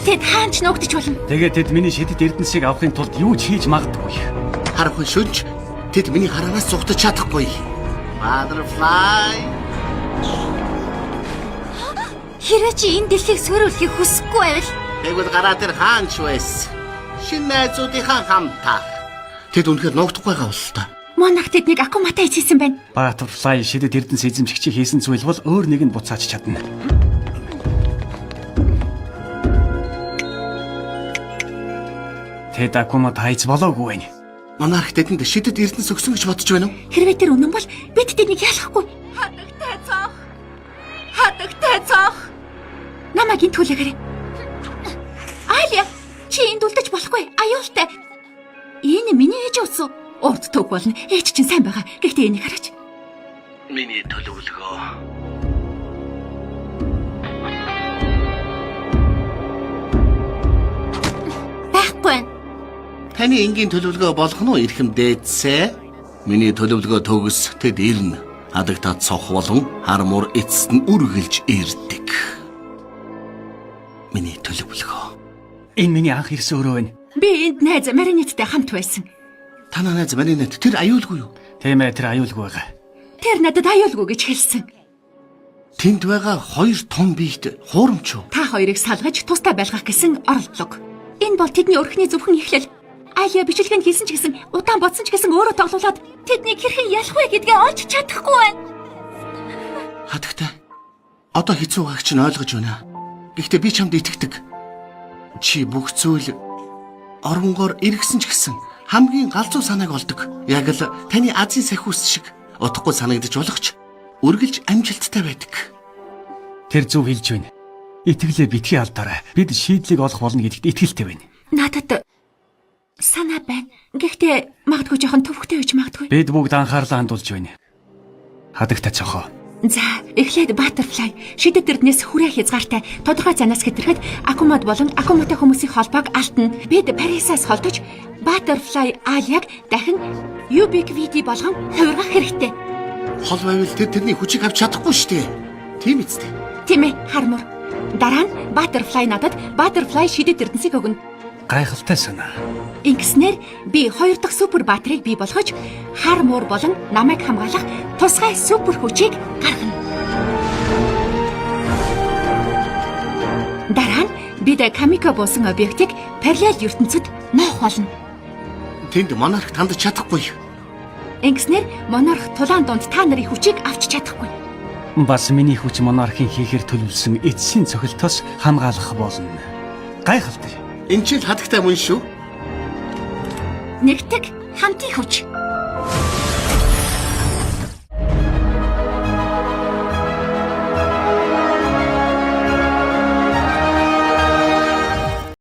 Тэд хаанч нуугдчих болно. Тэгээд тэд миний шидэт эрдэнсийг авахын тулд юу ч хийж магадгүй. Харахгүй шүнж. Тэд миний хараанаас зугтаж чадахгүй. Butterfly. Хэрвээ чи энэ дэлхийг сөөрүүлэхийг хүсэхгүй байвал Тэгвэл гараа дээр хаанч байсан. Шинэ найзуудынхаа хамтаа. Тэд үнэхээр нуугдахгүй байгаа бол та. Монарх тэднийг акуматай хийсэн байна. Butterfly шидэт эрдэнс эзэмшигчийг хийсэн зүйл бол өөр нэг нь буцааж чадна. Тэд акумат хайц болоогүй байна. Монарх тэдэнд шидэт эрдэнэс өгсөн гэж бодож байна уу? Хэрвээ тэр үнэн бол бид тэднийг ялахгүй. Хатагтай цоох. Хатагтай цоох. Намайг энэ түлээгээрэй. Аlia, чи энд үлдэж болохгүй. Аюултай. Энэ миний ээж уусан. Урд төг болно. Ээж чинь сайн байгаа. Гэхдээ энийг хараач. Миний төлөвлөгөө. Байхгүй. Таны энгийн төлөвлөгөө болох нь эрхэм дээдсэ. Миний төлөвлөгөө төгс тэд ирнэ. Хадагтаад цох болон хармуур эцэст нь үргэлж ирдэг. Миний төлөвлөгөө. Энэ миний анх ирсэн өрөө байна. Би энд найз Маринеттэй хамт байсан. Танаа найз Маринет тэр аюулгүй юу? Тийм ээ, тэр аюулгүй байгаа. Тэр надад аюулгүй гэж хэлсэн. Тэнд байгаа хоёр том биет хуурамч юу? Та хоёрыг салгаж тустай байлгах гэсэн оролдлого. Энэ бол тэдний өрхний зөвхөн эхлэл. Аlia бичлэгэнд хэлсэн ч гэсэн, удаан бодсон ч гэсэн өөрөө тоглуулад тэднийг хэрхэн ялах вэ гэдгээ олж чадахгүй байна. Хадагтай. Одоо хэцүү байгааг чинь ойлгож байна. Гэхдээ би чамд итгэдэг. Чи бүх зүйл оронгоор эргэсэн ч гэсэн хамгийн галзуу санааг олдог. Яг л таны Азийн сахиус шиг утгагүй санагдаж болох ч үргэлж амжилттай байдаг. Тэр зөв хэлж байна. Итгэлээ битгий алдаарай. Бид шийдлийг олох болно гэдэгт итгэлтэй байна. Надад санаа байна. Гэхдээ магадгүй жоохон төвөгтэй байж магадгүй. Бид бүгд анхаарлаа хандуулж байна. Хадагтай цохоо. За, эхлээд Butterfly шидэт эрдэнэс хүрээ хязгаартай тодорхой занаас хэтэрхэд акумат болон акуматай хүмүүсийн холбоог алдна. Бид Парисаас холдож Butterfly Aliag дахин Ubiquity болгон хувиргах хэрэгтэй. Хол байвал тэрний хүчийг авч чадахгүй шүү дээ. Тийм үстэй. Тийм ээ, хармуур. Дараа нь Butterfly надад Butterfly шидэт эрдэнсийг өгнө. Гайхалтай санаа. Ингэснээр би хоёр дахь супер батарейг бий болгож хармуур болон намайг хамгаалах тусгай супер хүчийг гаргана. Дараа нь бид Камико буусан объектыг параллел ертөнцид ноох болно. Тэнд монарх тандж чадахгүй. Ингэснээр монарх тулаан дунд та нарын хүчийг авч чадахгүй. Бас миний хүч монархын хийхэр төлөвлөсөн эцсийн цохилтоос хамгаалах болно. Гайхалтай. Энд чинь хадагтай мөн шүү. Нэгтгэг хамтын хүч.